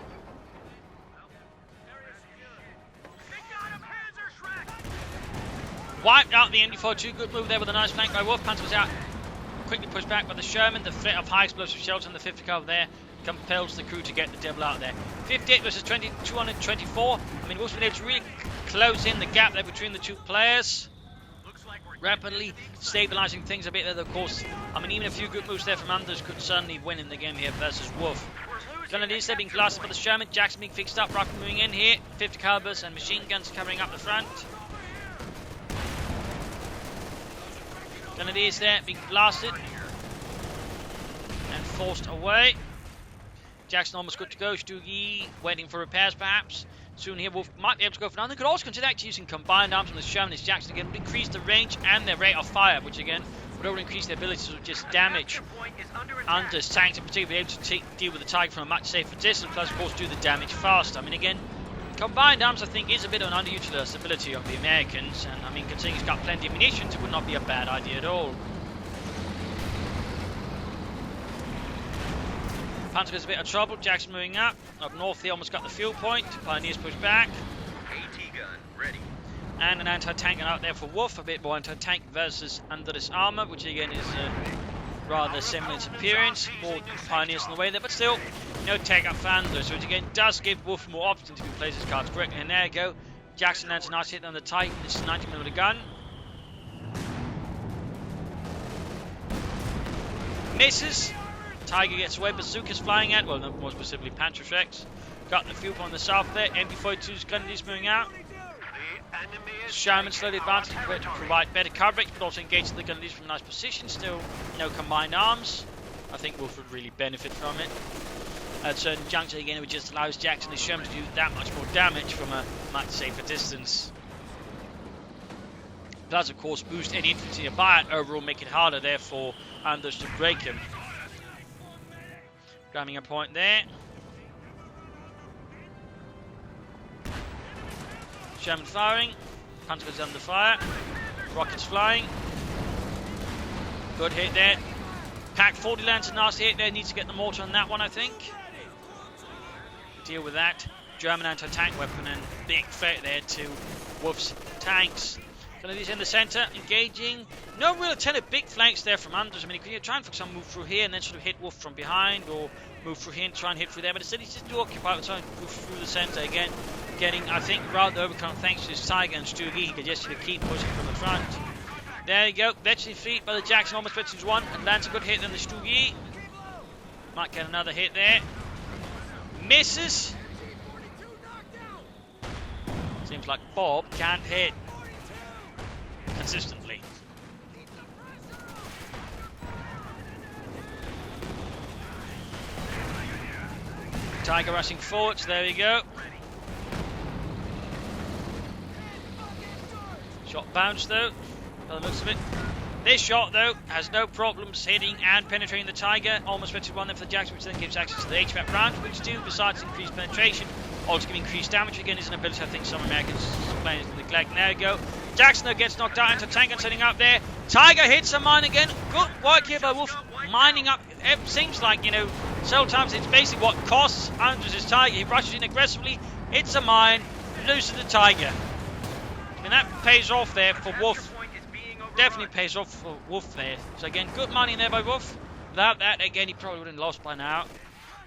Wiped out the MD42. Good move there with a nice flank by Wuff. Panzer was out. Quickly pushed back by the Sherman. The threat of high explosive shells and the 50 caliber there compels the crew to get the devil out there. 58 versus 224. I mean, Wuff's been able to really close in the gap there between the two players. Rapidly stabilizing things a bit there, of course. I mean, even a few good moves there from Anders could certainly win in the game here versus Wuff. Grenadiers there being blasted by the Sherman. Jackson being fixed up. Rifle moving in here. 50 calibers and machine guns covering up the front. Grenadiers there being blasted and forced away. Jackson almost good to go. Stugi waiting for repairs perhaps. Soon here Wuff might be able to go for another. They could also consider actually using combined arms on the Sherman as Jackson again would increase the range and their rate of fire, which again would over increase their ability to just damage Anders tanks, in particular be able to deal with the Tiger from a much safer distance, plus of course do the damage faster. I mean, again, combined arms I think is a bit of an underutilized ability of the Americans, and I mean, considering he's got plenty of munitions, it would not be a bad idea at all. Panzer gets a bit of trouble. Jackson moving up. Up north, they almost got the fuel point. Pioneers push back. AT gun ready. And an anti-tank out there for Wuff. A bit more anti-tank versus under this armor, which again is rather similar in appearance. More Pioneers in the way there, but still no take up for Anders, which again does give Wuff more options if he plays his cards correctly. And there you go. Jackson lands a nice hit on the Titan. It's a 90mm gun. Misses. Tiger gets away, bazookas flying at, well, no, more specifically Panzerschrecks. Got the fuel point on the south there. MB42's Grenadiers moving out. Sherman slowly advancing to provide better coverage, but also engage the Grenadiers from a nice position. Still no combined arms. I think Wuff would really benefit from it. At a certain juncture, again, it would just allows Jackson and Sherman to do that much more damage from a much safer distance. Plus, of course, boost any infantry nearby and overall make it harder there for Anders to break him. Grabbing a point there. Sherman firing. Panzer goes under fire. Rockets flying. Good hit there. Pack 40 lands a nasty hit there. Needs to get the mortar on that one, I think. Deal with that. German anti-tank weapon and big threat there to Wuff's tanks. Grenadiers in the centre, engaging. No real attempt at big flanks there from Anders. I mean, he could try and for some move through here and then sort of hit Wuff from behind, or move through here and try and hit through there. But instead, he's just too occupied with trying to move through the centre again. Getting, I think, rather overcome thanks to his Tiger and Stugi. He could just keep pushing from the front. There you go. Veteran defeat by the Jackson. Almost veterans one and lands a good hit on the Stugi. Might get another hit there. Misses. Seems like Bob can't hit consistently. Tiger rushing forwards, there we go. Shot bounced though, by the looks of it. This shot though has no problems hitting and penetrating the Tiger. Almost ready to run there for the Jackson, which then gives access to the HVAC round, which do, besides increased penetration, also give increased damage. Again, is an ability I think some Americans players neglect. There you go. Jackson though gets knocked out into tank and setting up there. Tiger hits a mine again. Good work here by Wuff, mining up. It seems like, you know, several times it's basically what costs Anders his Tiger. He rushes in aggressively, hits a mine, loses the Tiger. And that pays off there for Wuff. Definitely pays off for Wuff there. So again, good money there by Wuff. Without that, again, he probably would have lost by now.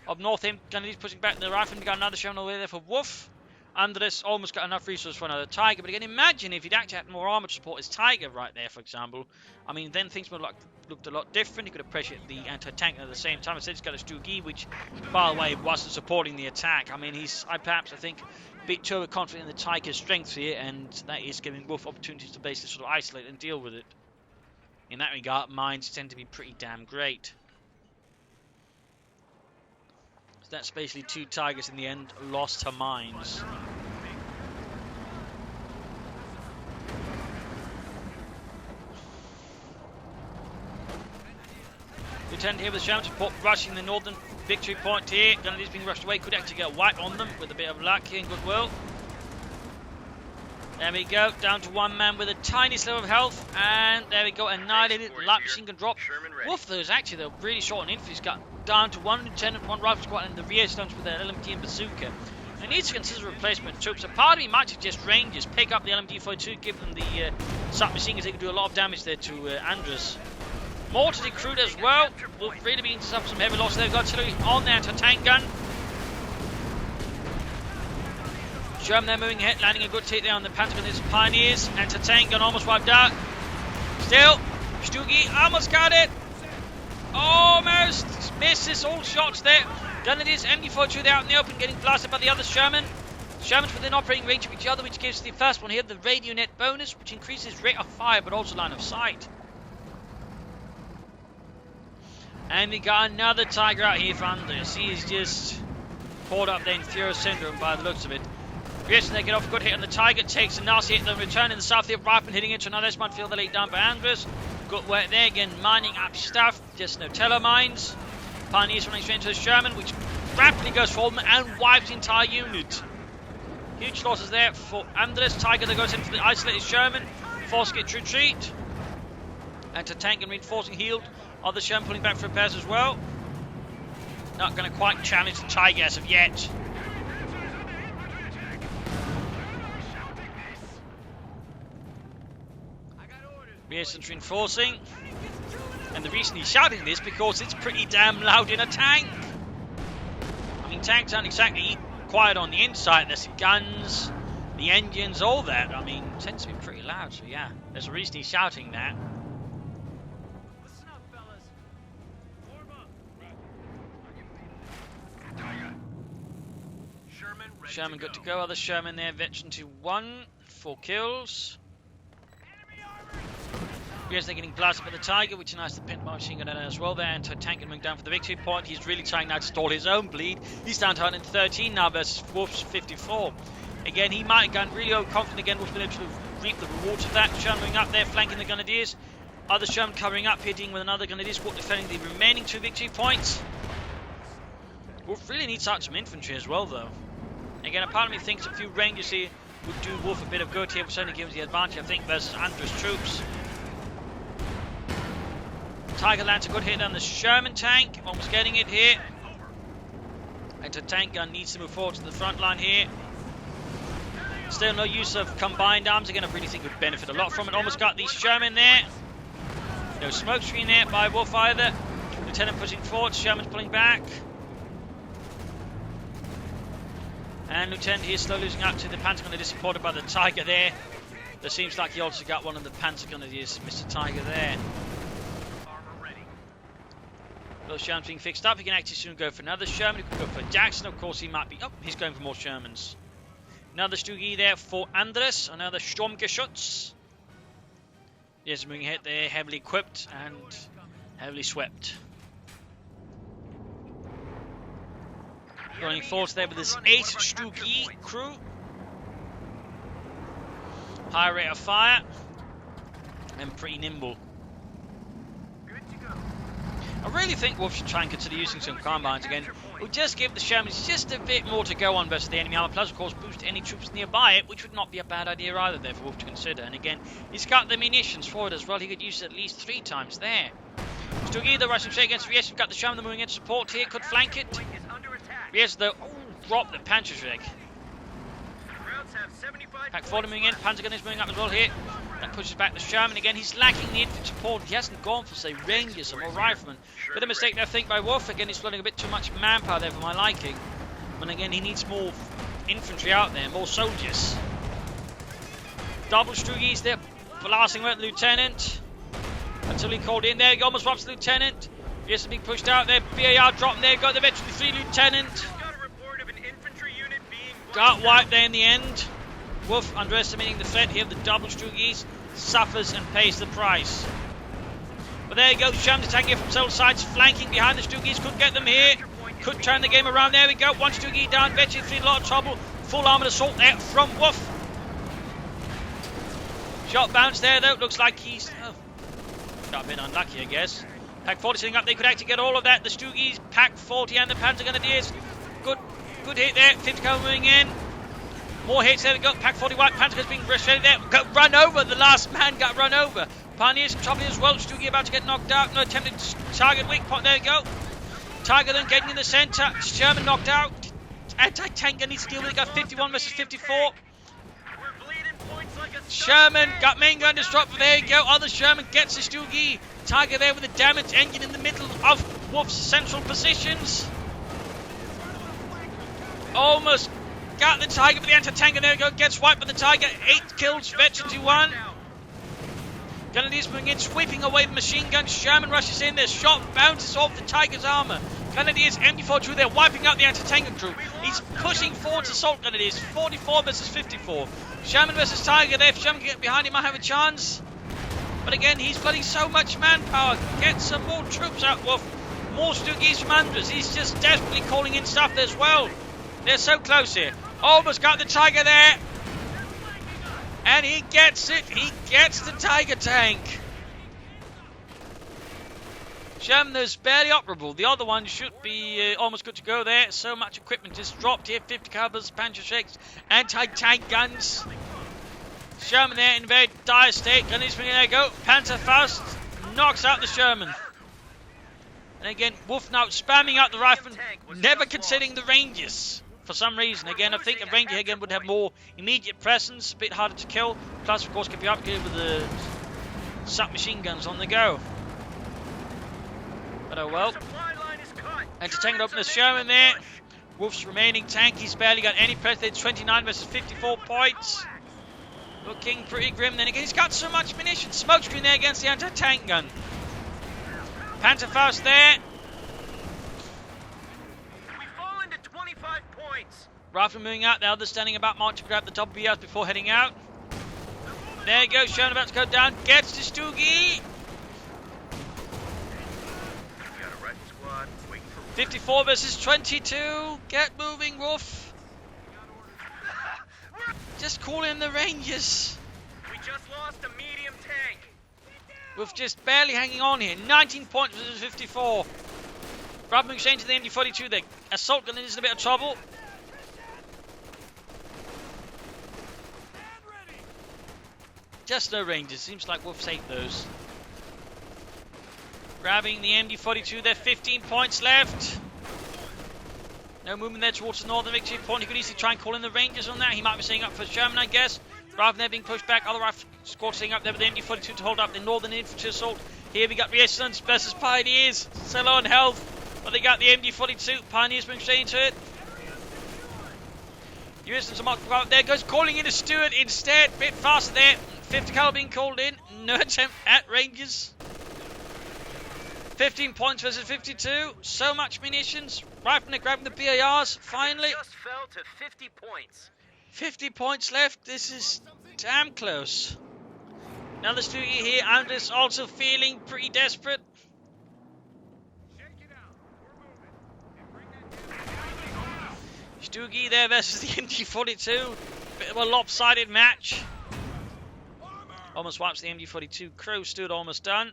Up north, him, Grenadiers pushing back the rifle. We got another Sherman over there for Wuff. Andres almost got enough resources for another Tiger, but again, imagine if he'd actually had more armor to support his Tiger right there, for example. I mean, then things would have looked a lot different. He could have pressured the anti-tank at the same time. Instead, he's got a Stugi, which, by the way, wasn't supporting the attack. I mean, I think, a bit too overconfident in the Tiger's strength here, and that is giving Wuff opportunities to basically sort of isolate and deal with it. In that regard, mines tend to be pretty damn great. So that's basically 2 Tigers in the end lost to mines. Lieutenant here with the Sherman support rushing the northern victory point here. Grenadiers being rushed away, could actually get a wipe on them with a bit of luck here and goodwill. There we go, down to 1 man with a tiny sliver of health, and there we go, annihilated. Light machine gun drop. Wuff, though, is actually they're really short on infantry. He's got down to 1 lieutenant, 1 rifle squad, and the rear stones with their LMG and bazooka. He needs to consider replacement troops. A part of me might suggest Rangers pick up the LMG-42, give them the submachine guns. They can do a lot of damage there to Andres. Mortar recruit as well. Will really be to suffer some heavy losses. They've got artillery on their anti-tank gun. Sherman there moving ahead, landing a good hit there on the Pentagon. His Pioneers. Anti-tank gun almost wiped out. Still, Stugi almost got it. Almost misses all shots there. Grenadiers, MD-42 there out in the open, getting blasted by the other Sherman. Sherman's within operating range of each other, which gives the first one here the radio net bonus, which increases rate of fire but also line of sight. And we got another Tiger out here for Andres. He is just caught up there in Furo Syndrome by the looks of it. Yes, they get off a good hit on the Tiger, takes a nasty hit, then return in the south here, Rifle hitting into another S-mine field, laid down by Andres. Good work there, again, mining up stuff, just no telemines. Pioneers running straight into the Sherman, which rapidly goes forward and wipes the entire unit. Huge losses there for Andres. Tiger that goes into the isolated Sherman, forcing it to retreat. Anti-tank and reinforcing healed. Other Sherman pulling back for repairs as well. Not going to quite challenge the Tiger as of yet. Rearsen's reinforcing. And the reason he's shouting this because it's pretty damn loud in a tank. I mean, tanks aren't exactly quiet on the inside. There's the guns, the engines, all that. I mean, it tends to be pretty loud. So yeah, there's a reason he's shouting that. Listen up, fellas. Form up. Sherman good to go. Other Sherman there, veteran to 1, 4 kills. Yes, they're getting blasted by the Tiger, which is nice. The Pentagon machine gun as well there. Anti-tank moving down for the victory point. He's really trying now to stall his own bleed. He's down to 113 now versus Wuff's 54. Again, he might have gone really overconfident again. Wuff's been able to reap the rewards of that. Sherman moving up there, flanking the Grenadiers. Other Sherman covering up, hitting with another Grenadier squad, defending the remaining 2 victory points. Wuff really needs out some infantry as well, though. Again, a part of me thinks a few Rangers here would do Wuff a bit of good here, which certainly gives the advantage, I think, versus Andres' troops. Tiger lands a good hit on the Sherman tank, almost getting it here. Anti-tank gun needs to move forward to the front line here. Still no use of combined arms. Again, I really think would benefit a lot from it. Almost got the Sherman there. No smoke screen there by Wuff either. Lieutenant pushing forward, Sherman's pulling back. And Lieutenant here slow losing out to the Panzer Grenadier, supported by the Tiger there. There seems like he also got one of the Panzer Grenadiers, Mr. Tiger there. Those Shermans being fixed up. He can actually soon go for another Sherman. He could go for Jackson. Of course, he might be. Oh, he's going for more Shermans. Another Stugi there for Andres. Another Sturmgeschütz. Yes, moving ahead there. Heavily equipped and heavily swept. Going forward there with his 8 Stugi crew. High rate of fire. And pretty nimble. I really think Wuff should try and consider using some combines again. It would just give the Shermans just a bit more to go on versus the enemy armor, plus of course boost any troops nearby it, which would not be a bad idea either there for Wuff to consider. And again, he's got the munitions for it as well. He could use it at least 3 times there. Stugi, the Russian straight against Riesz. We've got the Sherman moving in support here, could flank it. Riesz though, drop the Panzerschreck. Pack 4 moving in, Panzer gun is moving up as well here. That pushes back the Sherman again. He's lacking the infantry support. He hasn't gone for, say, Rangers or more riflemen. Bit of a mistake there, I think, by Wuff. Again, he's flooding a bit too much manpower there for my liking. But again, he needs more infantry out there, more soldiers. Double Stuggies there, blasting away at the lieutenant. Until he called in there, he almost wipes the lieutenant. Yes, being pushed out there, BAR dropping there, got the veteran 3 lieutenant. Got a report of an infantry unit being Got wiped there in the end. Wuff, underestimating the threat here of the double Stuggies, suffers and pays the price. But there you go, Sherman's attacking here from several sides, flanking behind the Stuggies, could get them here. Could turn the game around. There we go, one Stuggie down, veteran 3 in a lot of trouble. Full armoured assault there from Wuff. Shot bounce there though, looks like he's got a bit unlucky I guess. Pack 40 sitting up, they could actually get all of that. The Stuggies, Pack 40 and the Panzergrenadiers. Good hit there, 50 moving in. More hits there we go, Pack 40 white, Panzergrenadiers being restrained there. Got run over, the last man got run over. Pioneers trouble as well, Stuggie about to get knocked out. No attempted target weak point, there we go. Tiger then getting in the centre, Sherman knocked out. Anti-tank gun needs to deal with it, got 51 versus 54. Sherman got main gun disrupt, but there you go. Other Sherman gets the Stuggie. Tiger there with a damaged engine in the middle of Wuff's central positions. Almost got the Tiger, but the anti-tank gun there you go. Gets wiped by the Tiger. 8 kills, veteran to 1. Grenadiers moving in, sweeping away the machine gun. Sherman rushes in there. Shot bounces off the Tiger's armour. Grenadiers MD42 there, wiping out the anti-tank crew. He's pushing forward to assault Grenadiers. 44 versus 54. Sherman versus Tiger there. If Sherman can get behind him, might have a chance. But again, he's flooding so much manpower. Get some more troops out, Wuff. More Stuggies from Andres. He's just desperately calling in stuff as well. They're so close here. Almost got the Tiger there. And he gets it. He gets the Tiger tank. Sherman is barely operable. The other one should be almost good to go there. So much equipment is dropped here. 50 calibers, Panzer shakes, anti-tank guns. Sherman there in a very dire state. Gunners, there you go. Panzerfaust knocks out the Sherman. And again, Wuff now spamming out the rifleman, never considering the Rangers. For some reason, again, I think a Ranger again would have more immediate presence, a bit harder to kill. Plus, of course, can be upgraded with the submachine guns on the go. But oh well. Entertaining open the Sherman there. Wuff's remaining tank, he's barely got any presence. 29 versus 54 points. Looking pretty grim. Then again, he's got so much munition. Smokescreen there against the anti-tank gun. Panzerfaust there. Rifle moving out, the others standing about, marching to grab the WBS before heading out. There you go, Sherman about to go down, gets to Stuggie. 54 versus 22, get moving, Wuff. Just call in the Rangers. We just lost a medium tank. Wuff just barely hanging on here, 19 points versus 54. Rifle exchange to the MD42 there. Assault gun is in a bit of trouble. Just no Rangers. Seems like Wuff saved those. Grabbing the MD42 there. 15 points left. No movement there towards the northern victory point. He could easily try and call in the Rangers on that. He might be setting up for Sherman, I guess. Rather than there being pushed back, other rifle squad sitting up there with the MD42 to hold up the northern infantry assault. Here we got Resistance versus Pioneers. Still on health. But they got the MD42. Pioneers moving straight into it. Resistance are marked out. There goes calling in a Stewart instead. Bit faster there. 50 cal being called in. No attempt at Rangers. 15 points versus 52. So much munitions. Rifleman grabbing the BARs. Finally. Just fell to 50 points. 50 points left. This is damn close. Another Stuggie here. Andres also feeling pretty desperate. Stuggie there versus the MG42. Bit of a lopsided match. Almost wipes the MG42. Crow stood almost done.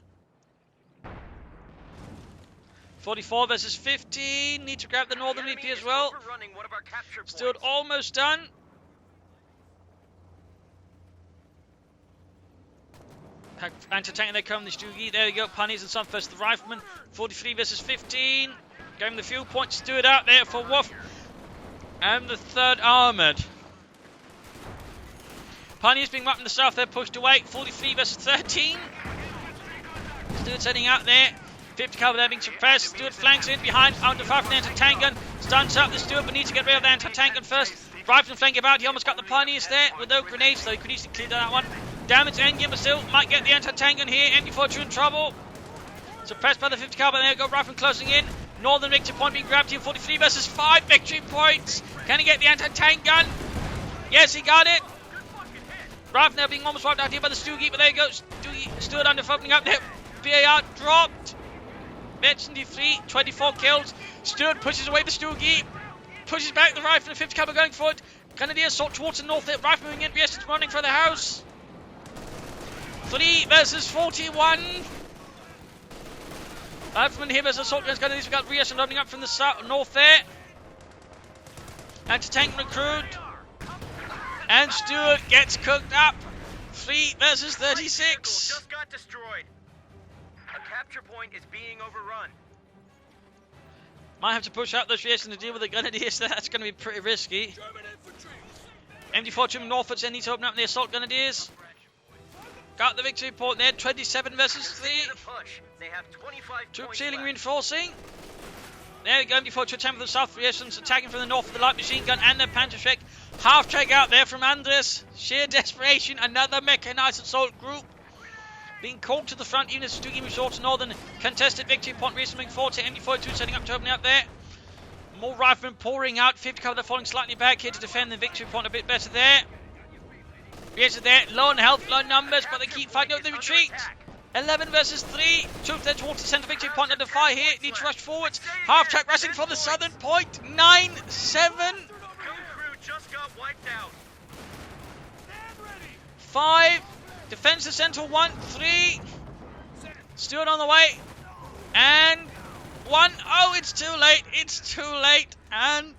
44 versus 15. Need to grab the northern VP as well. Stood almost done. Anti-tank, they come, the Stuggie. There we go. Pioneers and some versus the Rifleman. 43 versus 15. Getting the fuel points. Stood out there for Wuff. And the 3rd Armoured. Pioneers being wiped in the south, they're pushed away. 43 versus 13. Stewart's heading out there. 50 caliber there being suppressed. Stewart flanks in behind under 5 from the anti-tank gun. Stuns up the Stewart, but needs to get rid of the anti-tank gun first. Rifleman flanking about. He almost got the Pioneers there with no grenades, so he could easily clear that one. Damage engine, but still might get the anti-tank gun here. MD42 in trouble. Suppressed by the 50 caliber. There you go. Rifleman closing in. Northern victory point being grabbed here. 43 versus 5 victory points. Can he get the anti-tank gun? Yes, he got it. Rifleman now being almost wiped out here by the Stoogie, but there you go. Stoogie stood under opening up there. BAR dropped. Veteran defeat, 24 kills. Stewart pushes away the Stoogie. Pushes back the Rifleman, 50 caliber going forward. Grenadier assault towards the north there. Rifleman moving in. Yes, it's running for the house. 3 versus 41. Rifleman here versus assault guns. Grenadiers. We've got Rios and opening up from the south, north there. Anti-tank recruit. And Stewart gets cooked up. 3 versus 36. Just got destroyed. A capture point is being overrun. Might have to push out those Rios to deal with the Grenadiers. That's going to be pretty risky. MD42 northwards then need to open up the assault Grenadiers. Got the victory point there. 27 versus 3. They have 25 Troop ceiling reinforcing. There we go. MD42 attempt for the south. Rios attacking from the north with the light machine gun and the Panzerschreck. Half track out there from Andres. Sheer desperation. Another mechanized assault group being called to the front. Units Stoogie moves towards northern. Contested victory point. Rios moving forward to MD42 setting up to open up there. More riflemen pouring out. 50 cover. They're falling slightly back here to defend the victory point a bit better there. Rios are there. Low on health, low numbers, but they keep fighting over the retreat. 11 versus 3. Troops there towards the centre victory point under fire here. Need to rush forwards. Half track rushing for the southern point. 9-7. Just got wiped out. 5. Defends the central 1. 3. Stewart on the way. And 1. Oh, it's too late. It's too late. And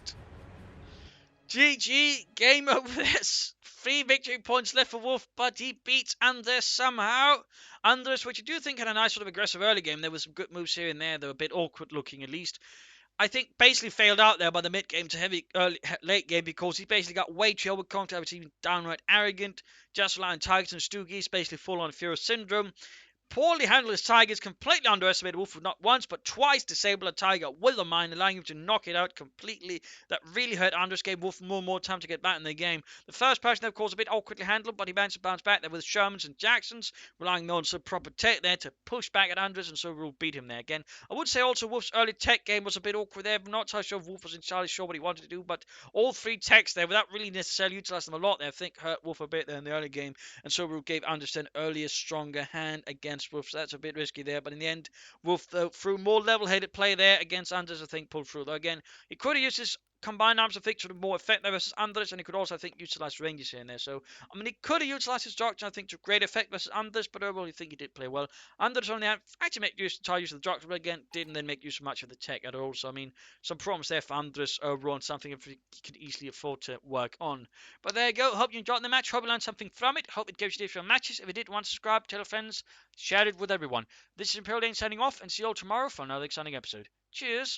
GG. Game over this. 3 victory points left for Wuff, but he beats Andres somehow. Andres, which I do think had a nice sort of aggressive early game. There were some good moves here and there. They were a bit awkward looking at least. I think basically failed out there by the mid-game to late game because he basically got way too overconfident. I was even downright arrogant. Just relying on Tigers and Stoogies, basically full on Furious syndrome. Poorly handled his Tigers, completely underestimated Wuff, not once but twice disabled a Tiger with a mine, allowing him to knock it out completely. That really hurt Andres, gave Wuff more and more time to get back in the game. The first person, of course, a bit awkwardly handled, but he managed to bounce back there with Shermans and Jacksons, relying on some proper tech there to push back at Andres, and so we'll beat him there again. I would say also Wuff's early tech game was a bit awkward there. I'm not so sure if Wuff was entirely sure what he wanted to do, but all 3 techs there, without really necessarily utilising them a lot there, I think hurt Wuff a bit there in the early game, and so we gave Andres an earlier, stronger hand against Wuff, so that's a bit risky there, but in the end, Wuff, though, through more level-headed play there against Andres, I think, pulled through. Though, again, he could have used his combined arms, I think, to more effect there versus Andres, and he could also, I think, utilise ranges here and there. So, I mean, he could have utilised his doctrine, I think, to great effect versus Andres, but overall, I think he did play well. Andres only had actually make use of the doctrine, but again, didn't then make use of much of the tech at all. So, I mean, some problems there for Andres overall, and something he could easily afford to work on. But there you go. Hope you enjoyed the match. Hope you learned something from it. Hope it gives you different matches. If you did, want to subscribe, tell your friends, share it with everyone. This is Imperial Dane signing off, and see you all tomorrow for another exciting episode. Cheers!